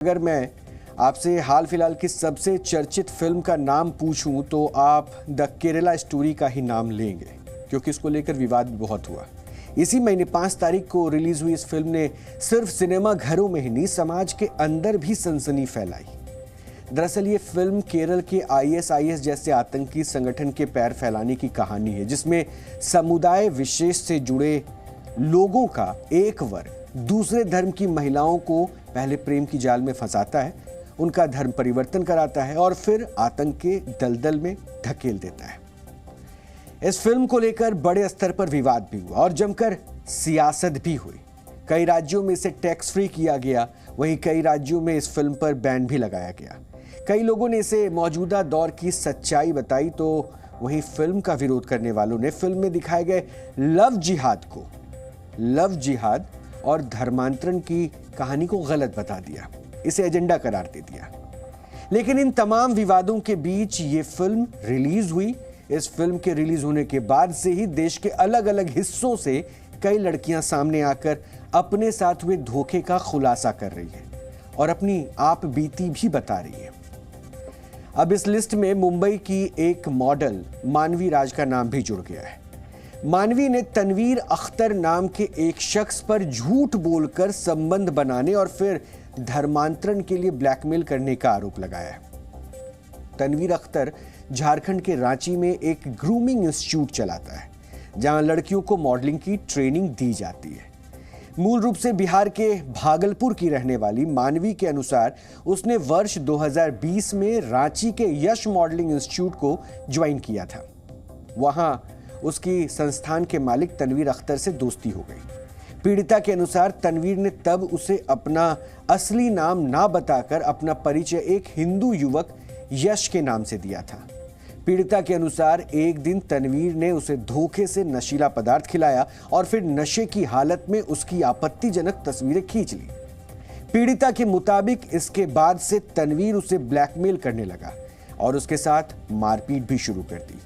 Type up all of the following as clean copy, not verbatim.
अगर मैं आपसे हाल फिलहाल की सबसे चर्चित फिल्म का नाम पूछूं तो आप द केरला स्टोरी का ही नाम लेंगे, क्योंकि इसको लेकर विवाद भी बहुत हुआ। इसी महीने 5 तारीख को रिलीज हुई इस फिल्म ने सिर्फ सिनेमा घरों में ही नहीं, समाज के अंदर भी सनसनी फैलाई। दरअसल ये फिल्म केरल के आईएसआईएस जैसे आतंकी संगठन के पैर फैलाने की कहानी है, जिसमें समुदाय विशेष से जुड़े लोगों का एक वर्ग दूसरे धर्म की महिलाओं को पहले प्रेम की जाल में फंसाता है, उनका धर्म परिवर्तन कराता है और फिर आतंक के दलदल में धकेल देता है। इस फिल्म को लेकर बड़े स्तर पर विवाद भी हुआ और जमकर सियासत भी हुई। कई राज्यों में इसे टैक्स फ्री किया गया, वहीं कई राज्यों में इस फिल्म पर बैन भी लगाया गया। कई लोगों ने इसे मौजूदा दौर की सच्चाई बताई, तो वहीं फिल्म का विरोध करने वालों ने फिल्म में दिखाए गए लव जिहाद और धर्मांतरण की कहानी को गलत बता दिया, इसे एजेंडा करार दे दिया। लेकिन इन तमाम विवादों के बीच ये फिल्म रिलीज हुई। इस फिल्म के रिलीज होने के बाद से ही देश के अलग अलग हिस्सों से कई लड़कियां सामने आकर अपने साथ हुए धोखे का खुलासा कर रही है और अपनी आप बीती भी बता रही है। अब इस लिस्ट में मुंबई की एक मॉडल मानवी राज का नाम भी जुड़ गया है। मानवी ने तनवीर अख्तर नाम के एक शख्स पर झूठ बोलकर संबंध बनाने और फिर धर्मांतरण के लिए ब्लैकमेल करने का आरोप लगाया है। तनवीर अख्तर झारखंड के रांची में एक ग्रूमिंग इंस्टीट्यूट चलाता है, जहां लड़कियों को मॉडलिंग की ट्रेनिंग दी जाती है। मूल रूप से बिहार के भागलपुर की रहने वाली मानवी के अनुसार उसने वर्ष 2020 में रांची के यश मॉडलिंग इंस्टीट्यूट को ज्वाइन किया था। वहां उसकी संस्थान के मालिक तनवीर अख्तर से दोस्ती हो गई। पीड़िता के अनुसार तनवीर ने तब उसे अपना असली नाम ना बताकर अपना परिचय एक हिंदू युवक यश के नाम से दिया था। पीड़िता के अनुसार एक दिन तनवीर ने उसे धोखे से नशीला पदार्थ खिलाया और फिर नशे की हालत में उसकी आपत्तिजनक तस्वीरें खींच ली। पीड़िता के मुताबिक इसके बाद से तनवीर उसे ब्लैकमेल करने लगा और उसके साथ मारपीट भी शुरू कर दी।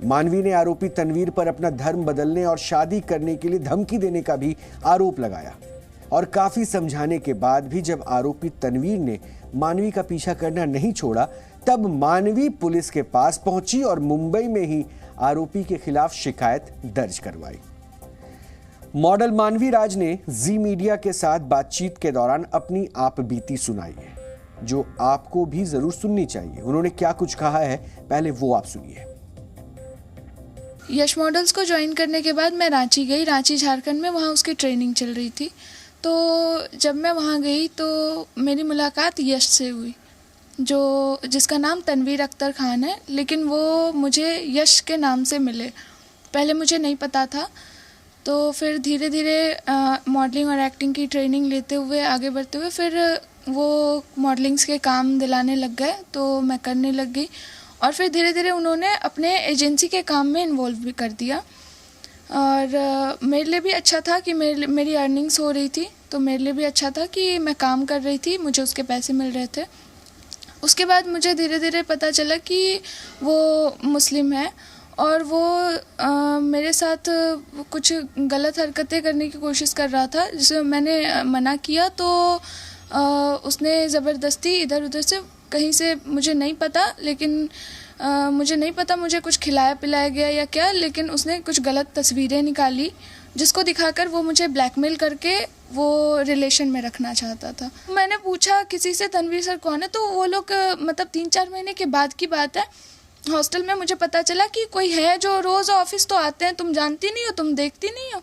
मानवी ने आरोपी तनवीर पर अपना धर्म बदलने और शादी करने के लिए धमकी देने का भी आरोप लगाया और काफी समझाने के बाद भी जब आरोपी तनवीर ने मानवी का पीछा करना नहीं छोड़ा, तब मानवी पुलिस के पास पहुंची और मुंबई में ही आरोपी के खिलाफ शिकायत दर्ज करवाई। मॉडल मानवी राज ने जी मीडिया के साथ बातचीत के दौरान अपनी आपबीती सुनाई है, जो आपको भी जरूर सुननी चाहिए। उन्होंने क्या कुछ कहा है, पहले वो आप सुनिए। यश मॉडल्स को ज्वाइन करने के बाद मैं रांची गई, रांची झारखंड में, वहाँ उसकी ट्रेनिंग चल रही थी। तो जब मैं वहाँ गई तो मेरी मुलाकात यश से हुई, जिसका नाम तनवीर अख्तर खान है, लेकिन वो मुझे यश के नाम से मिले। पहले मुझे नहीं पता था। तो फिर धीरे धीरे मॉडलिंग और एक्टिंग की ट्रेनिंग लेते हुए आगे बढ़ते हुए फिर वो मॉडलिंग्स के काम दिलाने लग गए, तो मैं करने लग गई और फिर धीरे धीरे उन्होंने अपने एजेंसी के काम में इन्वॉल्व भी कर दिया। और मेरे लिए भी अच्छा था कि मेरी अर्निंग्स हो रही थी, तो मेरे लिए भी अच्छा था कि मैं काम कर रही थी, मुझे उसके पैसे मिल रहे थे। उसके बाद मुझे धीरे धीरे पता चला कि वो मुस्लिम है और वो मेरे साथ कुछ गलत हरकतें करने की कोशिश कर रहा था, जिसे मैंने मना किया। तो उसने ज़बरदस्ती इधर उधर से कहीं से, मुझे नहीं पता, लेकिन मुझे नहीं पता मुझे कुछ खिलाया पिलाया गया या क्या, लेकिन उसने कुछ गलत तस्वीरें निकाली, जिसको दिखाकर वो मुझे ब्लैकमेल करके वो रिलेशन में रखना चाहता था। मैंने पूछा किसी से तनवीर सर कौन है, तो वो लोग मतलब 3-4 महीने के बाद की बात है, हॉस्टल में मुझे पता चला कि कोई है जो रोज़ ऑफिस तो आते हैं, तुम जानती नहीं हो, तुम देखती नहीं हो।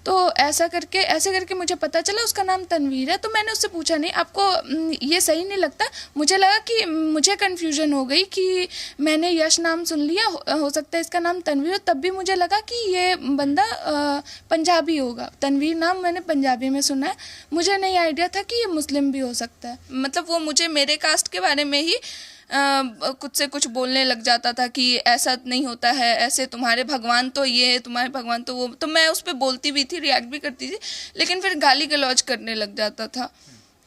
तो ऐसे करके मुझे पता चला उसका नाम तनवीर है। तो मैंने उससे पूछा, नहीं आपको ये सही नहीं लगता? मुझे लगा कि मुझे कन्फ्यूजन हो गई कि मैंने यश नाम सुन लिया, हो सकता है इसका नाम तनवीर हो। तब भी मुझे लगा कि ये बंदा पंजाबी होगा, तनवीर नाम मैंने पंजाबी में सुना है, मुझे नहीं आइडिया था कि ये मुस्लिम भी हो सकता है। मतलब वो मुझे मेरे कास्ट के बारे में ही कुछ से कुछ बोलने लग जाता था कि ऐसा नहीं होता है, ऐसे तुम्हारे भगवान तो ये, तुम्हारे भगवान तो वो। तो मैं उस पर बोलती भी थी, रिएक्ट भी करती थी, लेकिन फिर गाली गलौज करने लग जाता था।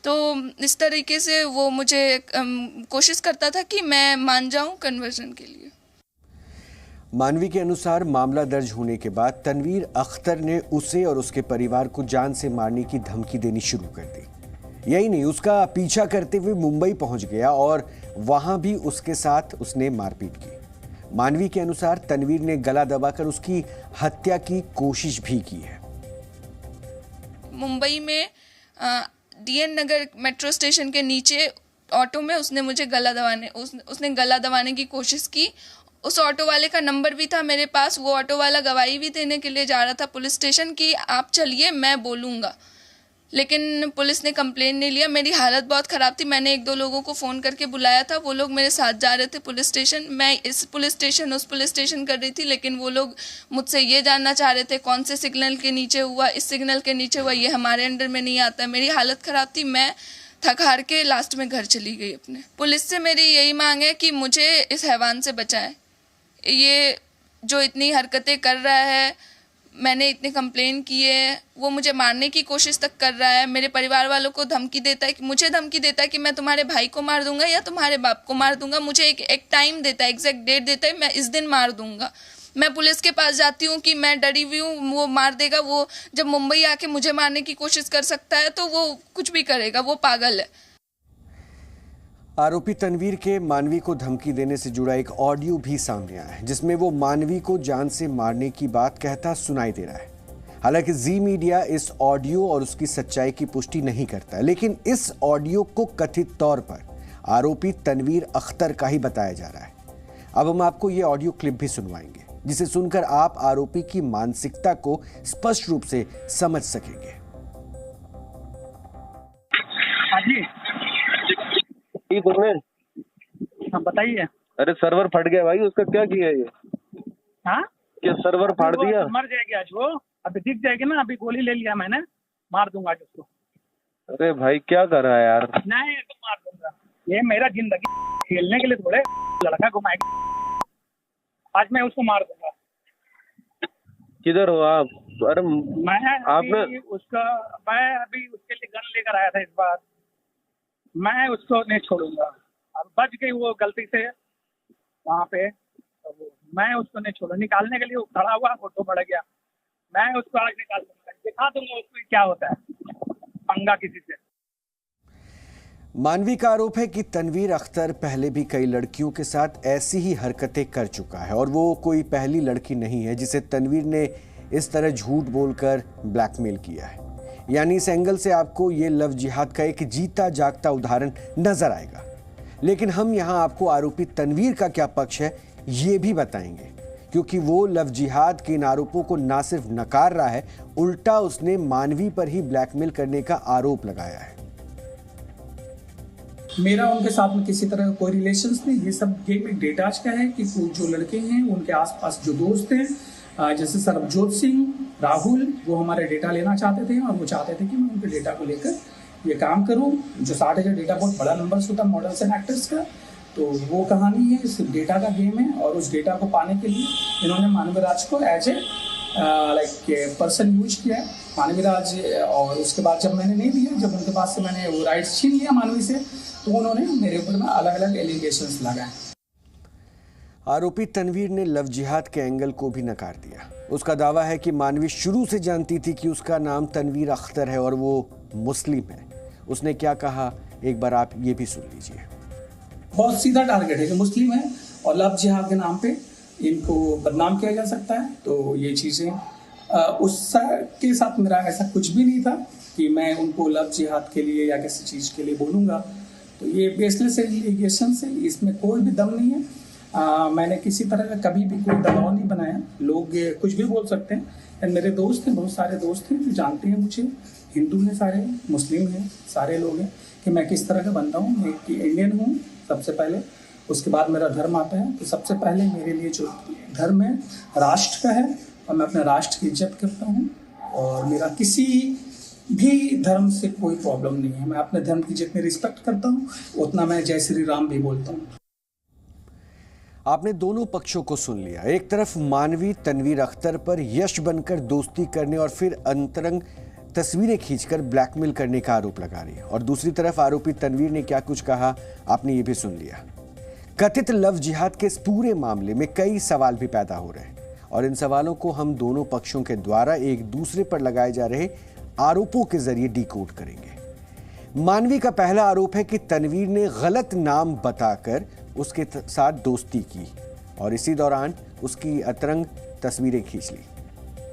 तो इस तरीके से वो मुझे कोशिश करता था कि मैं मान जाऊं कन्वर्जन के लिए। मानवी के अनुसार मामला दर्ज होने के बाद तनवीर अख्तर ने उसे और उसके परिवार को जान से मारने की धमकी देनी शुरू कर दी। यही नहीं, उसका पीछा करते हुए मुंबई पहुंच गया और वहां भी उसके साथ उसने मारपीट की। मानवी के अनुसार तनवीर ने गला दबाकर उसकी हत्या की कोशिश भी की है। मुंबई में डीएन नगर मेट्रो स्टेशन के नीचे ऑटो में उसने मुझे उसने गला दबाने की कोशिश की। उस ऑटो वाले का नंबर भी था मेरे पास। वो ऑटो वाला गवाही भी देने के लिए जा रहा था पुलिस स्टेशन कि आप चलिए, मैं बोलूँगा, लेकिन पुलिस ने कंप्लेन नहीं लिया। मेरी हालत बहुत ख़राब थी। मैंने 1-2 लोगों को फ़ोन करके बुलाया था, वो लोग मेरे साथ जा रहे थे पुलिस स्टेशन। मैं इस पुलिस स्टेशन उस पुलिस स्टेशन कर रही थी, लेकिन वो लोग मुझसे ये जानना चाह रहे थे कौन से सिग्नल के नीचे हुआ, इस सिग्नल के नीचे हुआ, ये हमारे अंडर में नहीं आता है। मेरी हालत ख़राब थी, मैं थक हार के लास्ट में घर चली गई अपने। पुलिस से मेरी यही मांग है कि मुझे इस हैवान से बचाएं। ये जो इतनी हरकतें कर रहा है, मैंने इतने कंप्लेन किए, वो मुझे मारने की कोशिश तक कर रहा है। मेरे परिवार वालों को धमकी देता है कि मुझे धमकी देता है कि मैं तुम्हारे भाई को मार दूंगा या तुम्हारे बाप को मार दूंगा। मुझे एक टाइम देता है, एग्जैक्ट डेट देता है, मैं इस दिन मार दूंगा। मैं पुलिस के पास जाती हूँ कि मैं डरी हुई हूँ, वो मार देगा। वो जब मुंबई आके मुझे मारने की कोशिश कर सकता है तो वो कुछ भी करेगा, वो पागल है। आरोपी तनवीर के मानवी को धमकी देने से जुड़ा एक ऑडियो भी सामने आया है, जिसमें वो मानवी को जान से मारने की बात कहता सुनाई दे रहा है। हालांकि जी मीडिया इस ऑडियो और उसकी सच्चाई की पुष्टि नहीं करता, लेकिन इस ऑडियो को कथित तौर पर आरोपी तनवीर अख्तर का ही बताया जा रहा है। अब हम आपको ये ऑडियो क्लिप भी सुनवाएंगे, जिसे सुनकर आप आरोपी की मानसिकता को स्पष्ट रूप से समझ सकेंगे। हाँ बताइए। अरे सर्वर फट गया भाई, उसका क्या किया ये? हाँ क्या सर्वर फाड़ दिया? मर जाएगी आज वो, अभी दिख जाएगी ना। अभी गोली ले लिया मैंने, मार दूंगा आज उसको। अरे भाई क्या कर रहा है यार? नहीं तो मार दूंगा। ये मेरा जिंदगी खेलने के लिए थोड़े लड़का घुमाएगा। आज मैं उसको मार दूंगा। किधर हो आप? अरे मैं अभी उसके लिए गन लेकर आया था। इस बार मैं उसको नहीं छोड़ूंगा। अब बच गई वो गलती से वहाँ पे, तो मैं उसको नहीं छोड़ूंगा। निकालने के लिए वो खड़ा हुआ, फोटो बढ़ गया, मैं उसको आज निकाल दूंगा, दिखा दूंगा उसको क्या होता है पंगा किसी से। मानवी का आरोप है कि तनवीर अख्तर पहले भी कई लड़कियों के साथ ऐसी ही हरकतें कर चुका है और वो कोई पहली लड़की नहीं है जिसे तनवीर ने इस तरह झूठ बोलकर ब्लैकमेल किया है। यानी इस एंगल से आपको ये लव जिहाद का एक जीता जागता उदाहरण नजर आएगा। लेकिन हम यहाँ आपको आरोपी तनवीर का क्या पक्ष है ये भी बताएंगे, क्योंकि वो लव जिहाद के इन आरोपों को ना सिर्फ नकार रहा है, उल्टा उसने मानवी पर ही ब्लैकमेल करने का आरोप लगाया है। मेरा उनके साथ में किसी तरह का कोई रिलेशंस नहीं। ये सब गेम एक डेटा का है कि जो लड़के हैं उनके आसपास जो दोस्त हैं, जैसे सरबजोत सिंह, राहुल, वो हमारे डेटा लेना चाहते थे और वो चाहते थे कि मैं उनके डेटा को लेकर ये काम करूं। जो 60,000 डेटा बहुत बड़ा नंबर होता है मॉडल्स एंड एक्टर्स का, तो वो कहानी है, सिर्फ डेटा का गेम है। और उस डेटा को पाने के लिए इन्होंने मानवी राज को as a like person use किया, मानवी राज। और उसके बाद जब मैंने नहीं दिया, जब उनके पास से मैंने वो राइट्स छीन लिया मानवी से, तो उन्होंने मेरे ऊपर में अलग अलग एलिगेशंस लगाए। आरोपी तनवीर ने लव जिहाद के एंगल को भी नकार दिया। उसका दावा है कि मानवी शुरू से जानती थी कि उसका नाम तनवीर अख्तर है और वो मुस्लिम है। उसने क्या कहा, एक बार आप ये भी सुन लीजिए। बहुत सीधा टारगेट है कि मुस्लिम है और लव जिहाद के नाम पे इनको बदनाम किया जा सकता है। तो ये चीज़ें उसके साथ मेरा ऐसा कुछ भी नहीं था कि मैं उनको लव जिहाद के लिए या किसी चीज़ के लिए बोलूँगा। तो ये बेसलेस एलिगेशन है, इसमें कोई भी दम नहीं है। मैंने किसी तरह का कभी भी कोई दबाव नहीं बनाया। लोग कुछ भी बोल सकते हैं। मेरे दोस्त हैं, बहुत सारे दोस्त हैं जो जानते हैं मुझे, हिंदू हैं सारे, मुस्लिम हैं, सारे लोग हैं कि मैं किस तरह का बंदा हूँ। मैं इंडियन हूँ सबसे पहले, उसके बाद मेरा धर्म आता है। तो सबसे पहले मेरे लिए जो धर्म है राष्ट्र का है और मैं अपने राष्ट्र की इज्जत करता हूँ और मेरा किसी भी धर्म से कोई प्रॉब्लम नहीं है। मैं अपने धर्म की जितनी रिस्पेक्ट करता हूँ उतना मैं जय श्री राम भी बोलता हूँ। आपने दोनों पक्षों को सुन लिया। एक तरफ मानवी तनवीर अख्तर पर यश बनकर दोस्ती करने और फिर अंतरंग तस्वीरें खींचकर ब्लैकमेल करने का आरोप लगा रही है, और दूसरी तरफ आरोपी तनवीर ने क्या कुछ कहा आपने ये भी सुन लिया। कथित लव जिहाद के इस पूरे मामले में कई सवाल भी पैदा हो रहे हैं और इन सवालों को हम दोनों पक्षों के द्वारा एक दूसरे पर लगाए जा रहे आरोपों के जरिए डिकोड करेंगे। मानवी का पहला आरोप है कि तनवीर ने गलत नाम बताकर उसके साथ दोस्ती की और इसी दौरान उसकी अतरंग तस्वीरें खींच ली।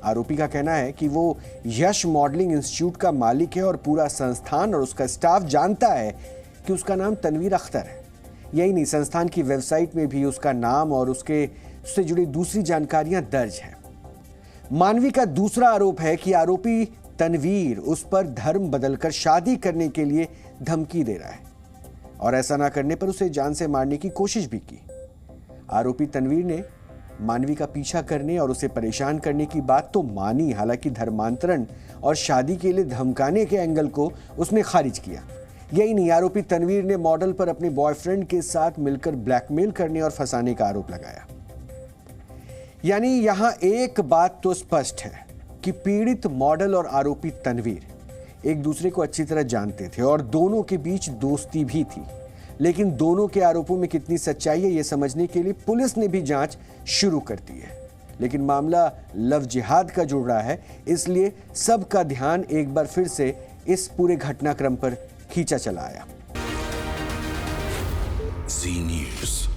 आरोपी का कहना है कि वो यश मॉडलिंग इंस्टीट्यूट का मालिक है और पूरा संस्थान और उसका स्टाफ जानता है कि उसका नाम तनवीर अख्तर है। यही नहीं, संस्थान की वेबसाइट में भी उसका नाम और उससे जुड़ी दूसरी जानकारियां दर्ज है। मानवी का दूसरा आरोप है कि आरोपी तनवीर उस पर धर्म बदलकर शादी करने के लिए धमकी दे रहा है और ऐसा ना करने पर उसे जान से मारने की कोशिश भी की। आरोपी तनवीर ने मानवी का पीछा करने और उसे परेशान करने की बात तो मानी, हालांकि धर्मांतरण और शादी के लिए धमकाने के एंगल को उसने खारिज किया। यही नहीं, आरोपी तनवीर ने मॉडल पर अपने बॉयफ्रेंड के साथ मिलकर ब्लैकमेल करने और फंसाने का आरोप लगाया। यानी यहां एक बात तो स्पष्ट है कि पीड़ित मॉडल और आरोपी तनवीर एक दूसरे को अच्छी तरह जानते थे और दोनों के बीच दोस्ती भी थी। लेकिन दोनों के आरोपों में कितनी सच्चाई है, यह समझने के लिए पुलिस ने भी जांच शुरू कर दी है। लेकिन मामला लव जिहाद का जुड़ रहा है, इसलिए सबका ध्यान एक बार फिर से इस पूरे घटनाक्रम पर खींचा चला आया। जी न्यूज़।